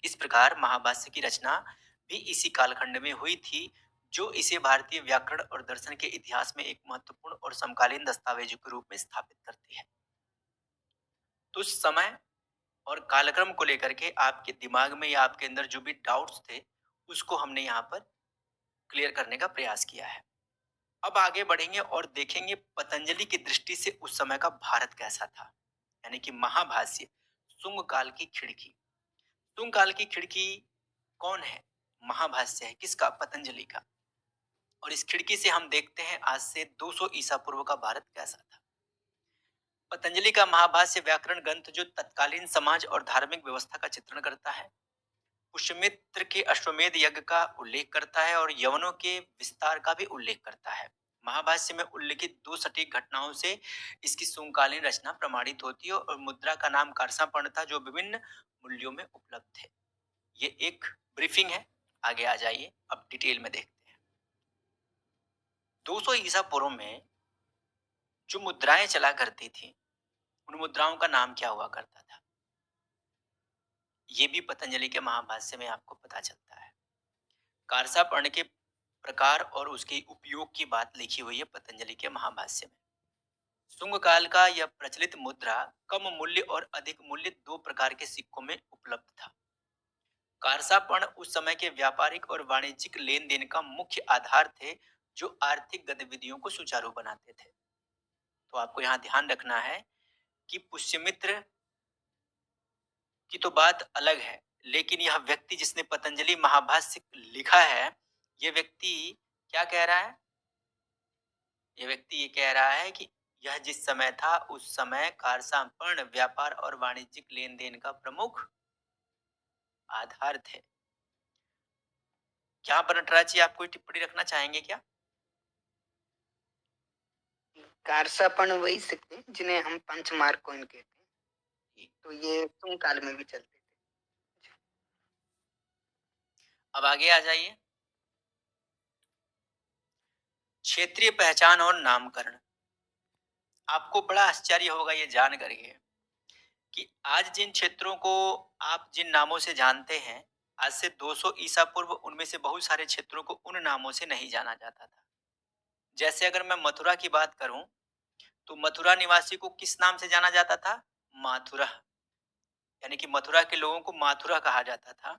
इस प्रकार महाभाष्य की रचना भी इसी कालखंड में हुई थी, जो इसे भारतीय व्याकरण और दर्शन के इतिहास में एक महत्वपूर्ण और समकालीन दस्तावेज के रूप में स्थापित करती है। तो उस समय और कालक्रम को लेकर के आपके दिमाग में या आपके अंदर जो भी डाउट्स थे, उसको हमने यहाँ पर क्लियर करने का प्रयास किया है। अब आगे बढ़ेंगे और देखेंगे पतंजलि की दृष्टि से उस समय का भारत कैसा था, यानी कि महाभाष्य, शुंग काल की खिड़की। शुंग काल की खिड़की कौन है? महाभाष्य है। किसका? पतंजलि का। और इस खिड़की से हम देखते हैं आज से 200 ईसा पूर्व का भारत कैसा था। पतंजलि का महाभाष्य व्याकरण ग्रंथ जो तत्कालीन समाज और धार्मिक व्यवस्था का चित्रण करता है, पुष्यमित्र के अश्वमेध यज्ञ का उल्लेख करता है और यवनों के विस्तार का भी उल्लेख करता है। महाभाष्य में उल्लेखित दो सटीक घटनाओं से इसकी समकालीन रचना प्रमाणित होती है और मुद्रा का नाम कारसापर्ण था, जो विभिन्न मूल्यों में उपलब्ध है। ये एक ब्रीफिंग है। आगे आ जाइए, अब डिटेल में देखते हैं। 200 ईसा पूर्व में जो मुद्राएं चला करती थी, उन मुद्राओं का नाम क्या हुआ करता था, ये भी पतंजलि के महाभाष्य में आपको पता चलता है। कारसापर्ण के प्रकार और उसके उपयोग की बात लिखी हुई है पतंजलि के महाभाष्य में। शुंग काल का यह प्रचलित मुद्रा कम मूल्य और अधिक मूल्य दो प्रकार के सिक्कों में उपलब्ध था। कारसापर्ण उस समय के व्यापारिक और वाणिज्यिक लेन देन का मुख्य आधार थे, जो आर्थिक गतिविधियों को सुचारू बनाते थे। तो आपको यहाँ ध्यान रखना है कि पुष्यमित्र की तो बात अलग है, लेकिन यह व्यक्ति जिसने पतंजलि महाभाष्य लिखा है, यह व्यक्ति क्या कह रहा है? ये व्यक्ति ये कह रहा है कि यह जिस समय था उस समय कारसापर्ण व्यापार और वाणिज्यिक लेन देन का प्रमुख आधार थे। क्या पर नटराज जी, आप कोई टिप्पणी रखना चाहेंगे क्या? कारसापन वही सकते हैं जिन्हें हम पंचमार्क कॉइन कहते हैं, तो ये तुम काल में भी चलते थे। अब आगे आ जाइए। क्षेत्रीय पहचान और नामकरण। आपको बड़ा आश्चर्य होगा ये जान करके कि आज जिन क्षेत्रों को आप जिन नामों से जानते हैं, आज से 200 ईसा पूर्व उनमें से बहुत सारे क्षेत्रों को उन नामों से नहीं जाना जाता था। जैसे अगर मैं मथुरा की बात करूं, तो मथुरा निवासी को किस नाम से जाना जाता था? माथुरा। यानी कि मथुरा के लोगों को माथुरा कहा जाता था।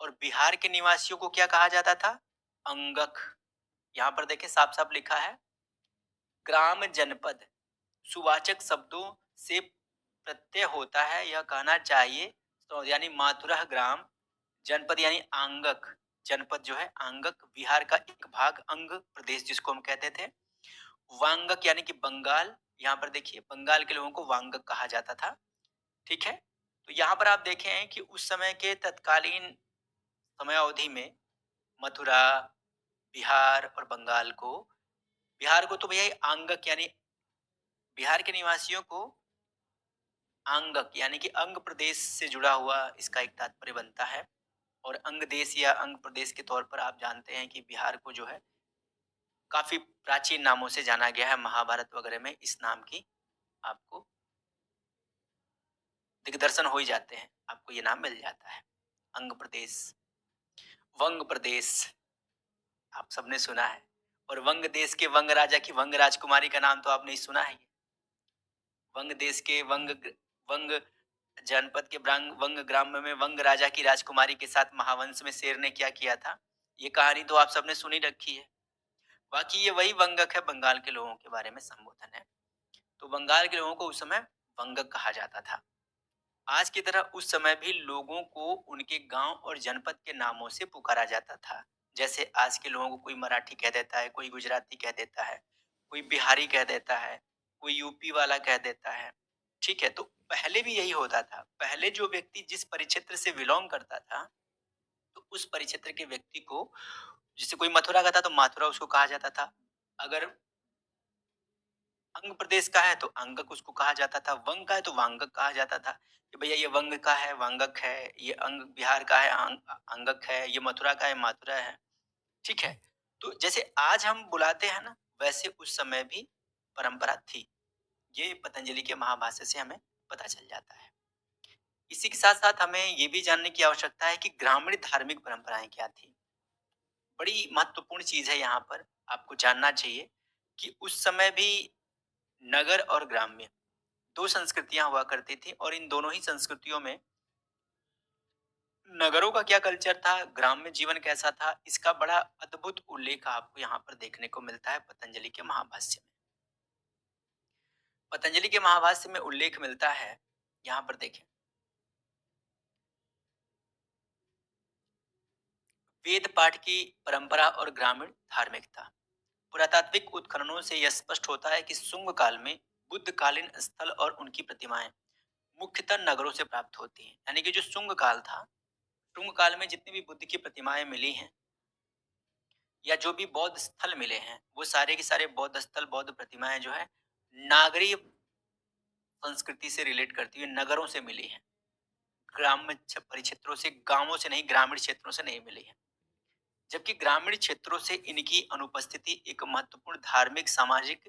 और बिहार के निवासियों को क्या कहा जाता था? अंगक। यहाँ पर देखिए साफ साफ लिखा है। ग्राम जनपद सुवाचक शब्दों से प्रत्यय होता है, यह कहना चाहिए। तो यानी माथुरा ग्राम, जनपद यानी आंगक, जनपद जो है आंगक, बिहार का एक भाग, अंग प्रदेश जिसको हम कहते थे। वांगक यानी कि बंगाल, यहाँ पर देखिए बंगाल के लोगों को वांगक कहा जाता था। ठीक है। तो यहाँ पर आप देखें कि उस समय के तत्कालीन समयावधि में मथुरा, बिहार और बंगाल को, बिहार को तो भैया ये आंगक यानी बिहार के निवासियों को आंगक यानी कि अंग प्रदेश से जुड़ा हुआ इसका एक तात्पर्य बनता है। और अंग देश या अंग प्रदेश के तौर पर आप जानते हैं कि बिहार को जो है काफी प्राचीन नामों से जाना गया है। महाभारत वगैरह में इस नाम की आपको दिग्दर्शन हो ही जाते हैं, आपको ये नाम मिल जाता है। अंग प्रदेश, वंग प्रदेश, आप सबने सुना है। और वंग देश के वंग राजा की वंग राजकुमारी का नाम तो आपने ही सुना है। वंग देश के वंग जनपद के वंग ग्राम में वंग राजा की राजकुमारी के साथ महावंश में शेर ने क्या किया था, ये कहानी तो आप सबने सुनी रखी है। बाकी ये वही वंगक है, बंगाल के लोगों के बारे में संबोधन है। तो बंगाल के लोगों को उस समय वंगक कहा जाता था। आज की तरह उस समय भी लोगों को उनके गांव और जनपद के नामों से पुकारा जाता था। जैसे आज के लोगों को कोई मराठी कह देता है, कोई गुजराती कह देता है, कोई बिहारी कह देता है, कोई यूपी वाला कह देता है। ठीक है। तो पहले भी यही होता था। पहले जो व्यक्ति जिस परिक्षेत्र से बिलोंग करता था, तो उस परिक्षेत्र के व्यक्ति को, जैसे कोई मथुरा का था तो मथुरा उसको कहा जाता था। अगर अंग प्रदेश का है तो अंगक उसको कहा जाता था, वंग का है तो वांगक कहा जाता था कि भैया ये वंग का है वांगक है, ये अंग बिहार का है अंगक है, ये मथुरा का है माथुरा है। ठीक है। तो जैसे आज हम बुलाते हैं ना, वैसे उस समय भी परंपरा थी। ये पतंजलि के महाभाष्य से हमें पता चल जाता है। इसी के साथ-साथ हमें ये भी जानने की आवश्यकता है कि ग्रामीण धार्मिक परंपराएँ क्या थी? बड़ी महत्वपूर्ण चीज़ है यहाँ पर, आपको जानना चाहिए कि उस समय भी नगर और ग्राम्य 2 संस्कृतियाँ हुआ करती थी और इन दोनों ही संस्कृतियों में नगरों का क्या कल्चर था, ग्राम्य जीवन कैसा था, इसका बड़ा अद्भुत उल्लेख आपको यहाँ पर देखने को मिलता है पतंजलि के महाभाष्य में। पतंजलि के महाभाष्य में उल्लेख मिलता है, यहाँ पर देखें, वेद पाठ की परंपरा और ग्रामीण धार्मिकता। पुरातात्विक उत्खननों से यह स्पष्ट होता है कि शुंग काल में बुद्धकालीन स्थल और उनकी प्रतिमाएं मुख्यतः नगरों से प्राप्त होती हैं। यानी कि जो शुंग काल था, शुंग काल में जितनी भी बुद्ध की प्रतिमाएं मिली हैं या जो भी बौद्ध स्थल मिले हैं, वो सारे के सारे बौद्ध स्थल, बौद्ध प्रतिमाएं जो है नागरीय संस्कृति से रिलेट करती हुई नगरों से मिली हैं। ग्राम्य परिक्षेत्रों से, गांवों से नहीं, ग्रामीण क्षेत्रों से नहीं मिली है। जबकि ग्रामीण क्षेत्रों से इनकी अनुपस्थिति एक महत्वपूर्ण धार्मिक सामाजिक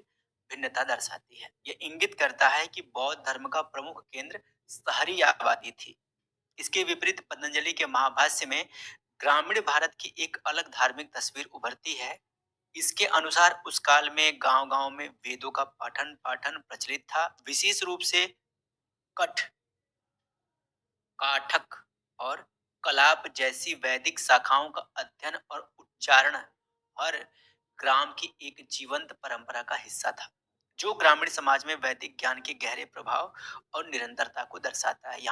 भिन्नता दर्शाती है। यह इंगित करता है कि बौद्ध धर्म का प्रमुख केंद्र शहरी आबादी थी। इसके विपरीत पतंजलि के महाभाष्य में ग्रामीण भारत की एक अलग धार्मिक तस्वीर उभरती है। इसके अनुसार उस काल में गांव-गांव में वेदों का पठन पाठन प्रचलित था, विशेष रूप से कठ, काठक और कलाप जैसी वैदिक शाखाओं का अध्ययन और उच्चारण हर ग्राम की एक जीवंत परंपरा का हिस्सा था, जो ग्रामीण समाज में वैदिक ज्ञान के गहरे प्रभाव और निरंतरता को दर्शाता है।